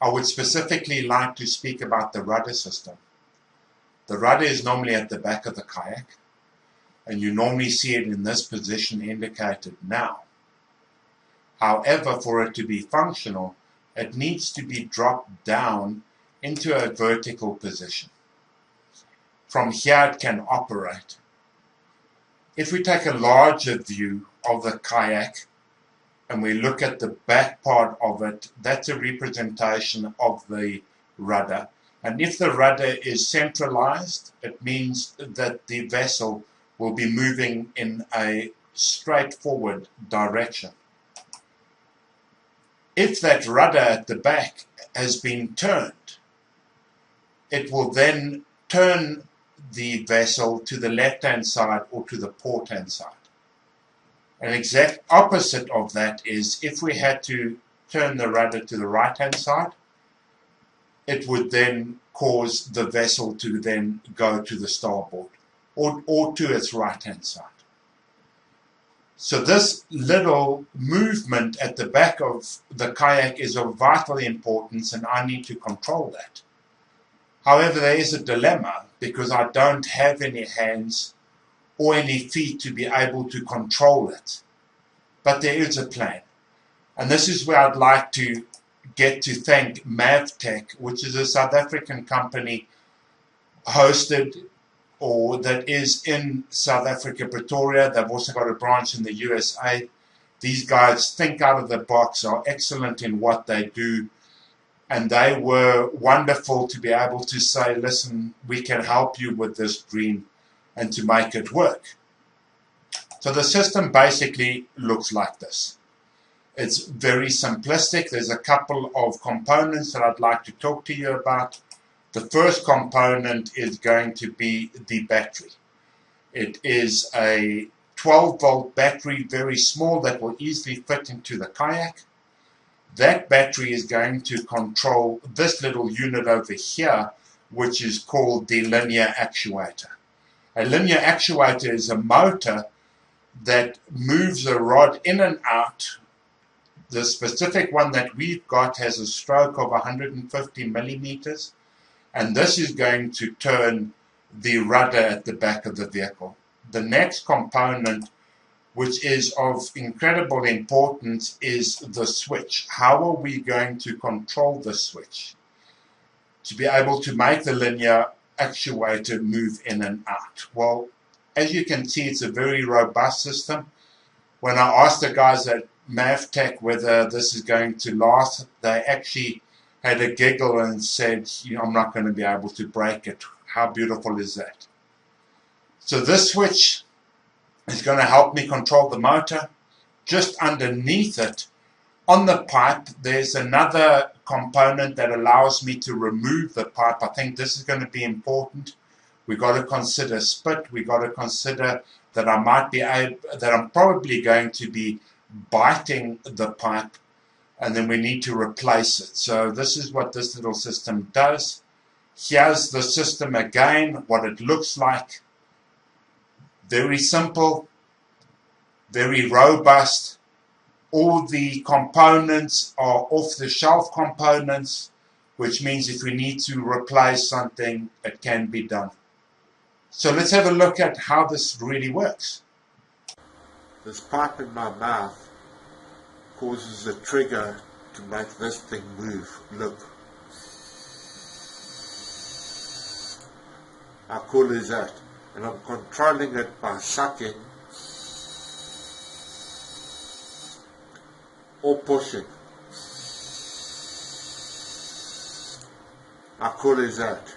I would specifically like to speak about the rudder system. The rudder is normally at the back of the kayak, and you normally see it in this position indicated now. However, for it to be functional, it needs to be dropped down into a vertical position. From here it can operate. If we take a larger view of the kayak and we look at the back part of it, that's a representation of the rudder. And if the rudder is centralized, it means that the vessel will be moving in a straightforward direction. If that rudder at the back has been turned, it will then turn the vessel to the left-hand side or to the port-hand side. An exact opposite of that is if we had to turn the rudder to the right-hand side, it would then cause the vessel to then go to the starboard or to its right-hand side. So this little movement at the back of the kayak is of vital importance, and I need to control that. However, there is a dilemma because I don't have any hands or any feet to be able to control it. But there is a plan. And this is where I'd like to get to thank Mavtech, which is a South African company hosted or that is in South Africa, Pretoria. They've also got a branch in the USA. These guys think out of the box, are excellent in what they do. And they were wonderful to be able to say, listen, we can help you with this dream and to make it work. So the system basically looks like this. It's very simplistic. There's a couple of components that I'd like to talk to you about. The first component is going to be the battery. It is a 12-volt battery, very small, that will easily fit into the kayak. That battery is going to control this little unit over here, which is called the linear actuator. A linear actuator is a motor that moves a rod in and out. The specific one that we've got has a stroke of 150 millimeters, and this is going to turn the rudder at the back of the vehicle. The next component, which is of incredible importance, is the switch. How are we going to control the switch to be able to make the linear actuator move in and out? Well, as you can see, it's a very robust system. When I asked the guys at Mavtech whether this is going to last, they actually had a giggle and said, I'm not going to be able to break it. How beautiful is that? So this switch is going to help me control the motor. Just underneath it, on the pipe, there's another component that allows me to remove the pipe. I think this is going to be important. We've got to consider spit. We've got to consider that I'm probably going to be biting the pipe, and then we need to replace it. So this is what this little system does. Here's the system again, what it looks like. Very simple, very robust. All the components are off-the-shelf components, which means if we need to replace something, it can be done. So let's have a look at how this really works. This pipe in my mouth causes a trigger to make this thing move. Look. How cool is that? And I'm controlling it by sucking or pushing. How cool is that?